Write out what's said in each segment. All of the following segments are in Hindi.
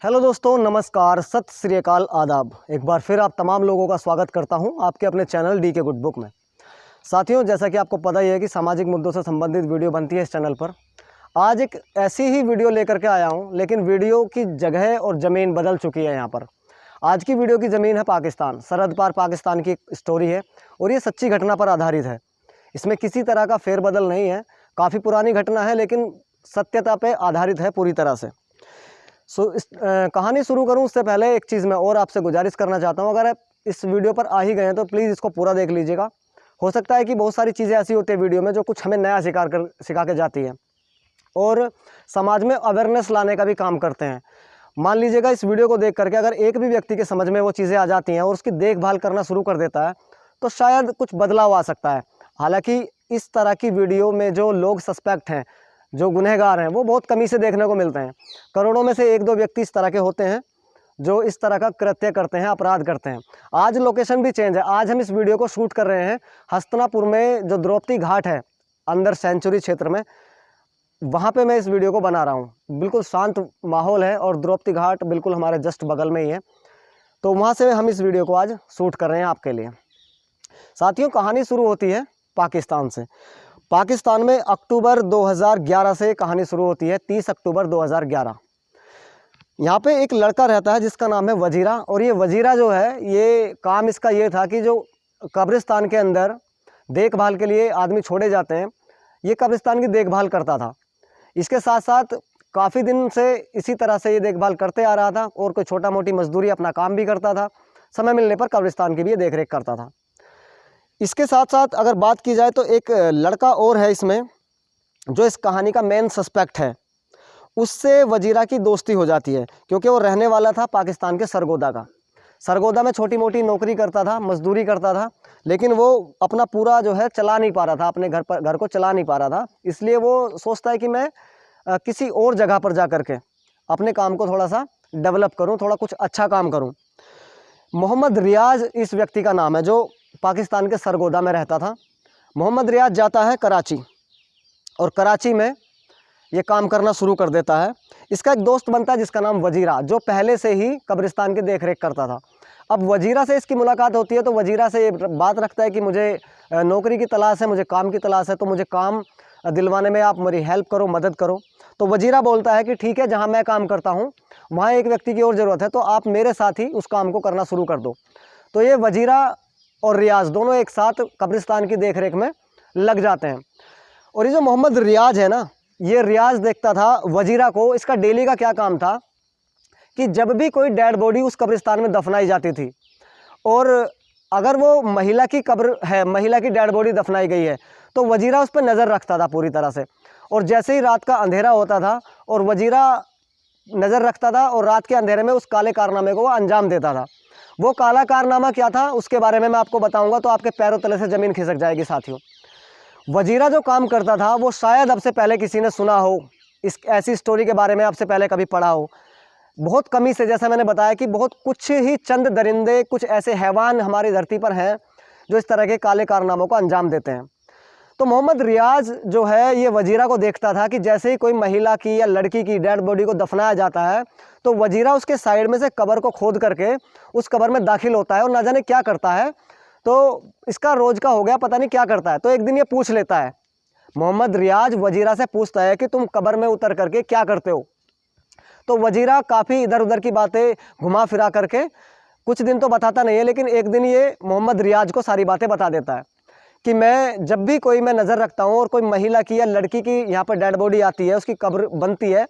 हेलो दोस्तों, नमस्कार, सत श्री अकाल, आदाब। एक बार फिर आप तमाम लोगों का स्वागत करता हूं आपके अपने चैनल डी के गुड बुक में। साथियों, जैसा कि आपको पता ही है कि सामाजिक मुद्दों से संबंधित वीडियो बनती है इस चैनल पर। आज एक ऐसी ही वीडियो लेकर के आया हूं, लेकिन वीडियो की जगह और ज़मीन बदल चुकी है। यहाँ पर आज की वीडियो की ज़मीन है पाकिस्तान, सरहद पार पाकिस्तान की स्टोरी है और ये सच्ची घटना पर आधारित है। इसमें किसी तरह का फेरबदल नहीं है। काफ़ी पुरानी घटना है लेकिन सत्यता पर आधारित है पूरी तरह से। इस कहानी शुरू करूं उससे पहले एक चीज़ मैं और आपसे गुजारिश करना चाहता हूं। अगर आप इस वीडियो पर आ ही गए हैं तो प्लीज़ इसको पूरा देख लीजिएगा। हो सकता है कि बहुत सारी चीज़ें ऐसी होती है वीडियो में जो कुछ हमें नया सिखा के जाती है और समाज में अवेयरनेस लाने का भी काम करते हैं। मान लीजिएगा, इस वीडियो को देख करके अगर एक भी व्यक्ति के समझ में वो चीज़ें आ जाती हैं और उसकी देखभाल करना शुरू कर देता है तो शायद कुछ बदलाव आ सकता है। हालाँकि इस तरह की वीडियो में जो लोग सस्पेक्ट हैं, जो गुनहगार हैं, वो बहुत कमी से देखने को मिलते हैं। करोड़ों में से एक दो व्यक्ति इस तरह के होते हैं जो इस तरह का कृत्य करते हैं, अपराध करते हैं। आज लोकेशन भी चेंज है। आज हम इस वीडियो को शूट कर रहे हैं हस्तिनापुर में, जो द्रौपदी घाट है अंदर सेंचुरी क्षेत्र में, वहाँ पे मैं इस वीडियो को बना रहा हूँ। बिल्कुल शांत माहौल है और द्रौपदी घाट बिल्कुल हमारे जस्ट बगल में ही है, तो वहाँ से हम इस वीडियो को आज शूट कर रहे हैं आपके लिए। साथियों, कहानी शुरू होती है पाकिस्तान से। पाकिस्तान में अक्टूबर 2011 से कहानी शुरू होती है, 30 अक्टूबर 2011। यहाँ पे एक लड़का रहता है जिसका नाम है वजीरा, और ये वजीरा जो है, ये काम इसका ये था कि जो कब्रिस्तान के अंदर देखभाल के लिए आदमी छोड़े जाते हैं, ये कब्रिस्तान की देखभाल करता था। इसके साथ साथ काफ़ी दिन से इसी तरह से ये देखभाल करते आ रहा था और कोई छोटा मोटी मजदूरी अपना काम भी करता था। समय मिलने पर कब्रिस्तान की भी देख रेख करता था। इसके साथ साथ अगर बात की जाए तो एक लड़का और है इसमें जो इस कहानी का मेन सस्पेक्ट है। उससे वजीरा की दोस्ती हो जाती है क्योंकि वो रहने वाला था पाकिस्तान के सरगोदा का। सरगोदा में छोटी मोटी नौकरी करता था, मजदूरी करता था, लेकिन वो अपना पूरा जो है चला नहीं पा रहा था, अपने घर को चला नहीं पा रहा था। इसलिए वो सोचता है कि मैं किसी और जगह पर जा कर के अपने काम को थोड़ा सा डेवलप करूँ, थोड़ा कुछ अच्छा काम करूँ। मोहम्मद रियाज इस व्यक्ति का नाम है जो पाकिस्तान के सरगोदा में रहता था। मोहम्मद रियाज जाता है कराची और कराची में ये काम करना शुरू कर देता है। इसका एक दोस्त बनता है जिसका नाम वजीरा, जो पहले से ही कब्रिस्तान की देखरेख करता था। अब वजीरा से इसकी मुलाकात होती है तो वजीरा से ये बात रखता है कि मुझे नौकरी की तलाश है, मुझे काम की तलाश है, तो मुझे काम दिलवाने में आप मेरी हेल्प करो, मदद करो। तो वजीरा बोलता है कि ठीक है, जहाँ मैं काम करता हूँ वहाँ एक व्यक्ति की और ज़रूरत है, तो आप मेरे साथ ही उस काम को करना शुरू कर दो। तो ये वजीरा और रियाज दोनों एक साथ कब्रिस्तान की देखरेख में लग जाते हैं। और ये जो मोहम्मद रियाज है ना, ये रियाज देखता था वजीरा को। इसका डेली का क्या काम था कि जब भी कोई डेड बॉडी उस कब्रिस्तान में दफनाई जाती थी और अगर वो महिला की कब्र है, महिला की डेड बॉडी दफनाई गई है, तो वजीरा उस पर नज़र रखता था पूरी तरह से। और जैसे ही रात का अंधेरा होता था और वजीरा नज़र रखता था और रात के अंधेरे में उस काले कारनामे को वो अंजाम देता था। वो काला कारनामा क्या था उसके बारे में मैं आपको बताऊंगा तो आपके पैरों तले से ज़मीन खिसक जाएगी। साथियों, वजीरा जो काम करता था वो शायद अब से पहले किसी ने सुना हो, इस ऐसी स्टोरी के बारे में आपसे पहले कभी पढ़ा हो। बहुत कमी से, जैसा मैंने बताया कि बहुत कुछ ही चंद दरिंदे, कुछ ऐसे हैवान हमारी धरती पर हैं जो इस तरह के काले कारनामों को अंजाम देते हैं। तो मोहम्मद रियाज जो है, ये वजीरा को देखता था कि जैसे ही कोई महिला की या लड़की की डेड बॉडी को दफनाया जाता है तो वजीरा उसके साइड में से कब्र को खोद करके उस कब्र में दाखिल होता है और ना जाने क्या करता है। तो इसका रोज का हो गया, पता नहीं क्या करता है। तो एक दिन ये पूछ लेता है, मोहम्मद रियाज वजीरा से पूछता है कि तुम कब्र में उतर करके क्या करते हो। तो वजीरा काफ़ी इधर उधर की बातें घुमा फिरा करके कुछ दिन तो बताता नहीं है, लेकिन एक दिन ये मोहम्मद रियाज को सारी बातें बता देता है कि मैं जब भी कोई मैं नज़र रखता हूँ और कोई महिला की या लड़की की यहाँ पर डेड बॉडी आती है, उसकी कब्र बनती है,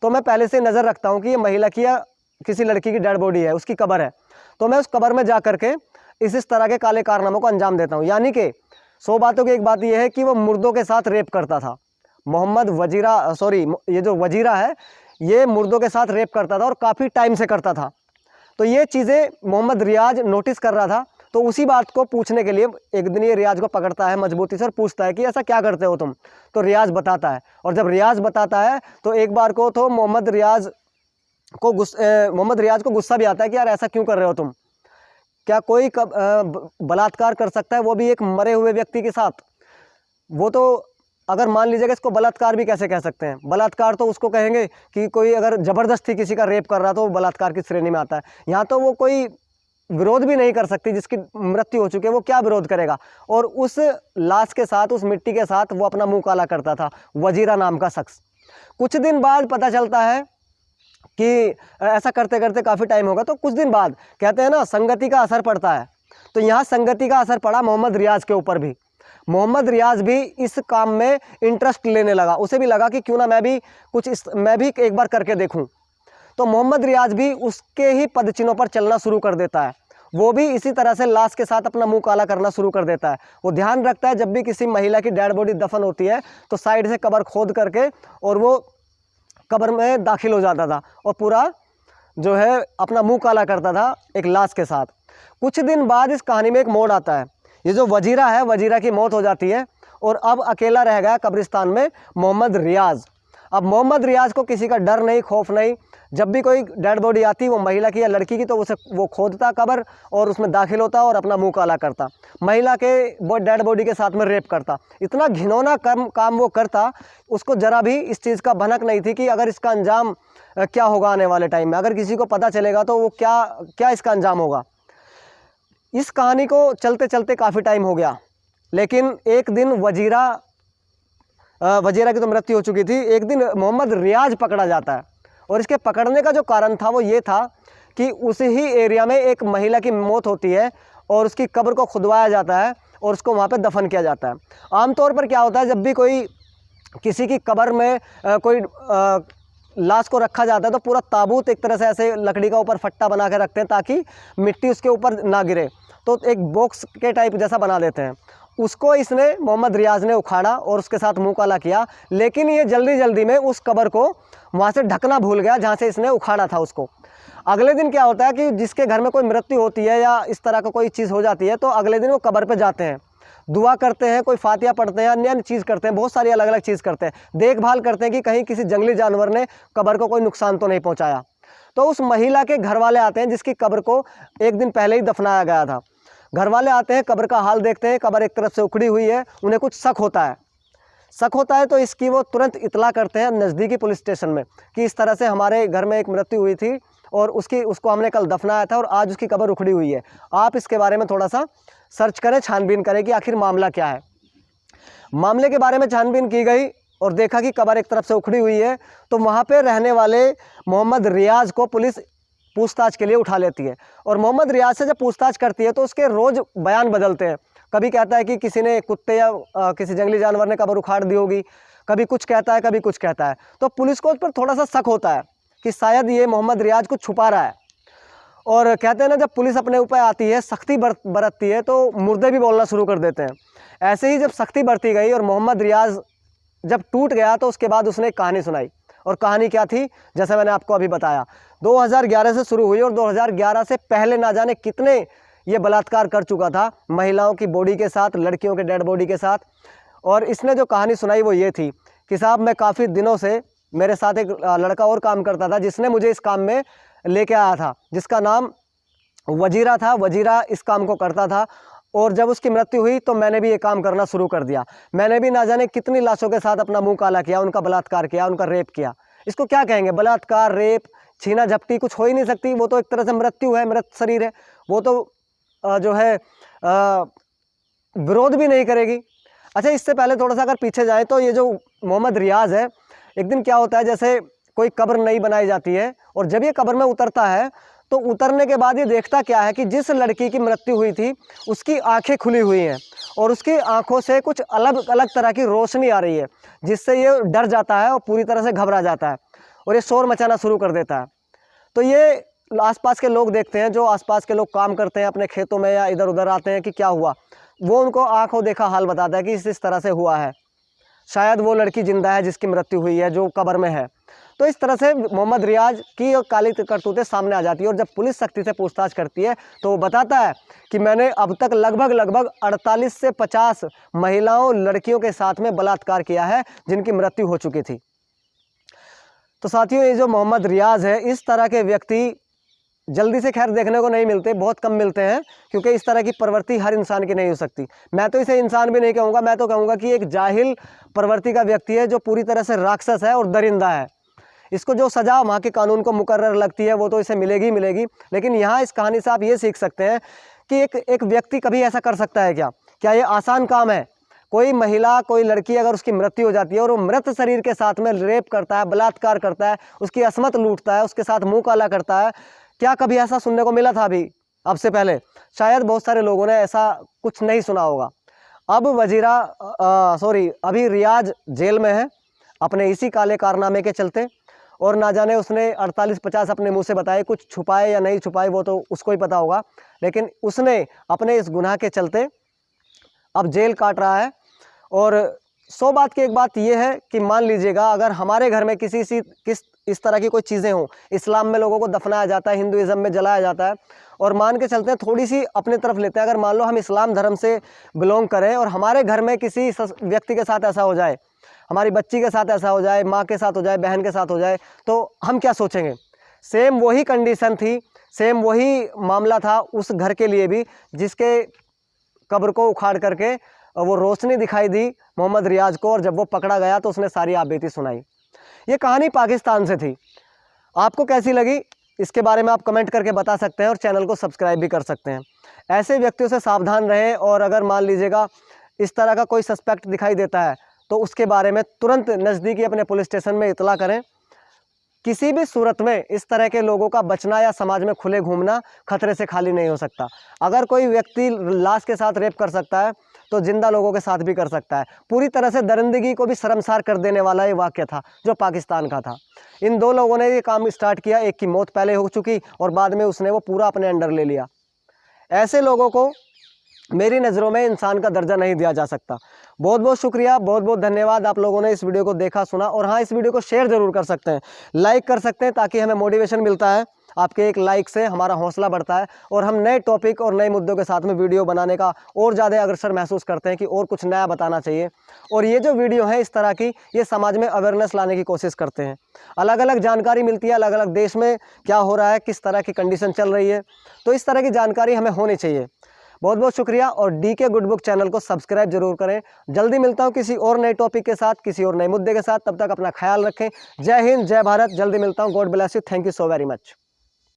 तो मैं पहले से नज़र रखता हूँ कि ये महिला की या किसी लड़की की डेड बॉडी है, उसकी कब्र है। तो मैं उस कब्र में जा करके इस तरह के काले कारनामों को अंजाम देता हूँ। यानी कि 100 बातों की एक बात यह है कि वो मुर्दों के साथ रेप करता था। ये जो वजीरा है, ये मुर्दों के साथ रेप करता था और काफ़ी टाइम से करता था। तो ये चीज़ें मोहम्मद रियाज नोटिस कर रहा था। तो उसी बात को पूछने के लिए एक दिन ये रियाज को पकड़ता है मजबूती से और पूछता है कि ऐसा क्या करते हो तुम। तो रियाज बताता है, और जब रियाज बताता है तो एक बार को तो मोहम्मद रियाज को गुस्सा भी आता है कि यार ऐसा क्यों कर रहे हो तुम, क्या कोई बलात्कार कर सकता है, वो भी एक मरे हुए व्यक्ति के साथ। वो तो अगर मान लीजिएगा, इसको बलात्कार भी कैसे कह सकते हैं, बलात्कार तो उसको कहेंगे कि कोई अगर ज़बरदस्ती किसी का रेप कर रहा तो वो बलात्कार की श्रेणी में आता है। यहाँ तो वो कोई विरोध भी नहीं कर सकती, जिसकी मृत्यु हो चुकी है वो क्या विरोध करेगा। और उस लाश के साथ, उस मिट्टी के साथ वो अपना मुंह काला करता था, वजीरा नाम का शख्स। कुछ दिन बाद पता चलता है कि ऐसा करते करते काफ़ी टाइम होगा, तो कुछ दिन बाद कहते हैं ना संगति का असर पड़ता है, तो यहाँ संगति का असर पड़ा मोहम्मद रियाज के ऊपर भी। मोहम्मद रियाज भी इस काम में इंटरेस्ट लेने लगा, उसे भी लगा कि क्यों ना मैं भी एक बार करके देखूं। तो मोहम्मद रियाज भी उसके ही पदचिन्हों पर चलना शुरू कर देता है। वो भी इसी तरह से लाश के साथ अपना मुंह काला करना शुरू कर देता है। वो ध्यान रखता है जब भी किसी महिला की डेड बॉडी दफन होती है तो साइड से कब्र खोद करके और वो कब्र में दाखिल हो जाता था और पूरा जो है अपना मुंह काला करता था एक लाश के साथ। कुछ दिन बाद इस कहानी में एक मोड़ आता है। ये जो वजीरा है, वजीरा की मौत हो जाती है और अब अकेला रह गया कब्रिस्तान में मोहम्मद रियाज। अब मोहम्मद रियाज को किसी का डर नहीं, खौफ नहीं। जब भी कोई डेड बॉडी आती, वो महिला की या लड़की की, तो वो खोदता कब्र और उसमें दाखिल होता और अपना मुंह काला करता, महिला के डेड बॉडी के साथ में रेप करता। इतना घिनौना काम वो करता, उसको ज़रा भी इस चीज़ का भनक नहीं थी कि अगर इसका अंजाम क्या होगा आने वाले टाइम में, अगर किसी को पता चलेगा तो वो क्या इसका अंजाम होगा। इस कहानी को चलते चलते काफ़ी टाइम हो गया, लेकिन एक दिन वजीरा की तो मृत्यु हो चुकी थी। एक दिन मोहम्मद रियाज पकड़ा जाता है और इसके पकड़ने का जो कारण था वो ये था कि उसी ही एरिया में एक महिला की मौत होती है और उसकी कब्र को खुदवाया जाता है और उसको वहाँ पे दफन किया जाता है। आमतौर पर क्या होता है, जब भी कोई किसी की कब्र में कोई लाश को रखा जाता है तो पूरा ताबूत एक तरह से ऐसे लकड़ी का ऊपर फट्टा बना के रखते हैं ताकि मिट्टी उसके ऊपर ना गिरे, तो एक बॉक्स के टाइप जैसा बना देते हैं। उसको इसने मोहम्मद रियाज ने उखाड़ा और उसके साथ मुंह काला किया, लेकिन ये जल्दी जल्दी में उस कब्र को वहाँ से ढकना भूल गया जहाँ से इसने उखाड़ा था उसको। अगले दिन क्या होता है कि जिसके घर में कोई मृत्यु होती है या इस तरह का कोई चीज़ हो जाती है तो अगले दिन वो कब्र पे जाते हैं, दुआ करते हैं, कोई फातिया पढ़ते हैं, अन्य चीज़ करते हैं, बहुत सारी अलग अलग चीज़ करते हैं, देखभाल करते हैं कि कहीं किसी जंगली जानवर ने कब्र को कोई नुकसान तो नहीं पहुँचाया। तो उस महिला के घर वाले आते हैं जिसकी कब्र को एक दिन पहले ही दफनाया गया था। घर वाले आते हैं, कब्र का हाल देखते हैं, कब्र एक तरफ से उखड़ी हुई है, उन्हें कुछ शक होता है तो इसकी वो तुरंत इतला करते हैं नज़दीकी पुलिस स्टेशन में कि इस तरह से हमारे घर में एक मृत्यु हुई थी और उसको हमने कल दफनाया था और आज उसकी कब्र उखड़ी हुई है, आप इसके बारे में थोड़ा सा सर्च करें, छानबीन करें कि आखिर मामला क्या है। मामले के बारे में छानबीन की गई और देखा कि कब्र एक तरफ से उखड़ी हुई है, तो वहाँ पर रहने वाले मोहम्मद रियाज को पुलिस पूछताछ के लिए उठा लेती है। और मोहम्मद रियाज से जब पूछताछ करती है तो उसके रोज़ बयान बदलते हैं। कभी कहता है कि किसी ने कुत्ते या किसी जंगली जानवर ने कब्र उखाड़ दी होगी, कभी कुछ कहता है, कभी कुछ कहता है। तो पुलिस को उस पर थोड़ा सा शक होता है कि शायद ये मोहम्मद रियाज कुछ छुपा रहा है। और कहते हैं ना, जब पुलिस अपने ऊपर आती है, सख्ती बरतती है, तो मुर्दे भी बोलना शुरू कर देते हैं। ऐसे ही जब सख्ती बरती गई और मोहम्मद रियाज जब टूट गया तो उसके बाद उसने एक कहानी सुनाई। और कहानी क्या थी, जैसे मैंने आपको अभी बताया, 2011 से शुरू हुई और 2011 से पहले ना जाने कितने ये बलात्कार कर चुका था महिलाओं की बॉडी के साथ, लड़कियों के डेड बॉडी के साथ। और इसने जो कहानी सुनाई वो ये थी कि साहब, मैं काफ़ी दिनों से, मेरे साथ एक लड़का और काम करता था जिसने मुझे इस काम में लेके आया था, जिसका नाम वजीरा था। वजीरा इस काम को करता था और जब उसकी मृत्यु हुई तो मैंने भी ये काम करना शुरू कर दिया। मैंने भी ना जाने कितनी लाशों के साथ अपना मुंह काला किया, उनका बलात्कार किया, उनका रेप किया। इसको क्या कहेंगे, बलात्कार, रेप, छीना झपटी कुछ हो ही नहीं सकती, वो तो एक तरह से मृत्यु है, मृत शरीर है, वो तो जो है विरोध भी नहीं करेगी। अच्छा, इससे पहले थोड़ा सा अगर पीछे जाए तो ये जो मोहम्मद रियाज है, एक दिन क्या होता है, जैसे कोई कब्र नई बनाई जाती है और जब ये कब्र में उतरता है तो उतरने के बाद ये देखता क्या है कि जिस लड़की की मृत्यु हुई थी उसकी आंखें खुली हुई हैं और उसकी आंखों से कुछ अलग अलग तरह की रोशनी आ रही है, जिससे ये डर जाता है और पूरी तरह से घबरा जाता है और ये शोर मचाना शुरू कर देता है। तो ये आसपास के लोग देखते हैं, जो आसपास के लोग काम करते हैं अपने खेतों में या इधर उधर आते हैं कि क्या हुआ, वो उनको आंखों देखा हाल बताता है कि इस तरह से हुआ है, शायद वो लड़की जिंदा है जिसकी मृत्यु हुई है, जो कब्र में है। तो इस तरह से मोहम्मद रियाज की काली करतूतें सामने आ जाती है और जब पुलिस सख्ती से पूछताछ करती है तो वो बताता है कि मैंने अब तक लगभग 48 से 50 महिलाओं, लड़कियों के साथ में बलात्कार किया है जिनकी मृत्यु हो चुकी थी। तो साथियों, ये जो मोहम्मद रियाज है, इस तरह के व्यक्ति जल्दी से खैर देखने को नहीं मिलते, बहुत कम मिलते हैं, क्योंकि इस तरह की प्रवृत्ति हर इंसान की नहीं हो सकती। मैं तो इसे इंसान भी नहीं कहूँगा, मैं तो कहूँगा कि एक जाहिल प्रवृत्ति का व्यक्ति है जो पूरी तरह से राक्षस है और दरिंदा है। इसको जो सज़ा वहाँ के कानून को मुकर्रर लगती है वो तो इसे मिलेगी ही मिलेगी। लेकिन यहाँ इस कहानी से आप ये सीख सकते हैं कि एक व्यक्ति कभी ऐसा कर सकता है क्या? क्या ये आसान काम है? कोई महिला, कोई लड़की अगर उसकी मृत्यु हो जाती है और वो मृत शरीर के साथ में रेप करता है, बलात्कार करता है, उसकी असमत लूटता है, उसके साथ मुंह काला करता है, क्या कभी ऐसा सुनने को मिला था अभी अब से पहले? शायद बहुत सारे लोगों ने ऐसा कुछ नहीं सुना होगा। अब अभी रियाज जेल में है अपने इसी काले कारनामे के चलते, और ना जाने उसने 48-50 अपने मुंह से बताए, कुछ छुपाए या नहीं छुपाए वो तो उसको ही पता होगा, लेकिन उसने अपने इस गुनाह के चलते अब जेल काट रहा है। और 100 बात की एक बात यह है कि मान लीजिएगा अगर हमारे घर में इस तरह की कोई चीज़ें हों, इस्लाम में लोगों को दफनाया जाता है, हिंदुइज़्म में जलाया जाता है, और मान के चलते हैं थोड़ी सी अपने तरफ लेते हैं, अगर मान लो हम इस्लाम धर्म से बिलोंग करें और हमारे घर में किसी व्यक्ति के साथ ऐसा हो जाए, हमारी बच्ची के साथ ऐसा हो जाए, माँ के साथ हो जाए, बहन के साथ हो जाए, तो हम क्या सोचेंगे? सेम वही कंडीशन थी, सेम वही मामला था उस घर के लिए भी, जिसके कब्र को उखाड़ करके वो रोशनी दिखाई दी मोहम्मद रियाज को, और जब वो पकड़ा गया तो उसने सारी आपबीती सुनाई। ये कहानी पाकिस्तान से थी। आपको कैसी लगी इसके बारे में आप कमेंट करके बता सकते हैं, और चैनल को सब्सक्राइब भी कर सकते हैं। ऐसे व्यक्तियों से सावधान रहें, और अगर मान लीजिएगा इस तरह का कोई सस्पेक्ट दिखाई देता है तो उसके बारे में तुरंत नज़दीकी अपने पुलिस स्टेशन में इतला करें। किसी भी सूरत में इस तरह के लोगों का बचना या समाज में खुले घूमना खतरे से खाली नहीं हो सकता। अगर कोई व्यक्ति लाश के साथ रेप कर सकता है तो जिंदा लोगों के साथ भी कर सकता है। पूरी तरह से दरिंदगी को भी शर्मसार कर देने वाला ये वाक़या था जो पाकिस्तान का था। इन 2 लोगों ने ये काम स्टार्ट किया, एक की मौत पहले हो चुकी और बाद में उसने वो पूरा अपने अंडर ले लिया। ऐसे लोगों को मेरी नज़रों में इंसान का दर्जा नहीं दिया जा सकता। बहुत बहुत शुक्रिया, बहुत बहुत धन्यवाद आप लोगों ने इस वीडियो को देखा, सुना। और हाँ, इस वीडियो को शेयर ज़रूर कर सकते हैं, लाइक कर सकते हैं, ताकि हमें मोटिवेशन मिलता है। आपके एक लाइक से हमारा हौसला बढ़ता है और हम नए टॉपिक और नए मुद्दों के साथ में वीडियो बनाने का और ज़्यादा अग्रसर महसूस करते हैं कि और कुछ नया बताना चाहिए। और ये जो वीडियो है इस तरह की, ये समाज में अवेयरनेस लाने की कोशिश करते हैं। अलग अलग जानकारी मिलती है, अलग अलग देश में क्या हो रहा है, किस तरह की कंडीशन चल रही है, तो इस तरह की जानकारी हमें होनी चाहिए। बहुत बहुत शुक्रिया, और डीके गुड बुक चैनल को सब्सक्राइब जरूर करें। जल्दी मिलता हूं किसी और नए टॉपिक के साथ, किसी और नए मुद्दे के साथ। तब तक अपना ख्याल रखें। जय हिंद, जय भारत। जल्दी मिलता हूं। God bless you. Thank you so very much.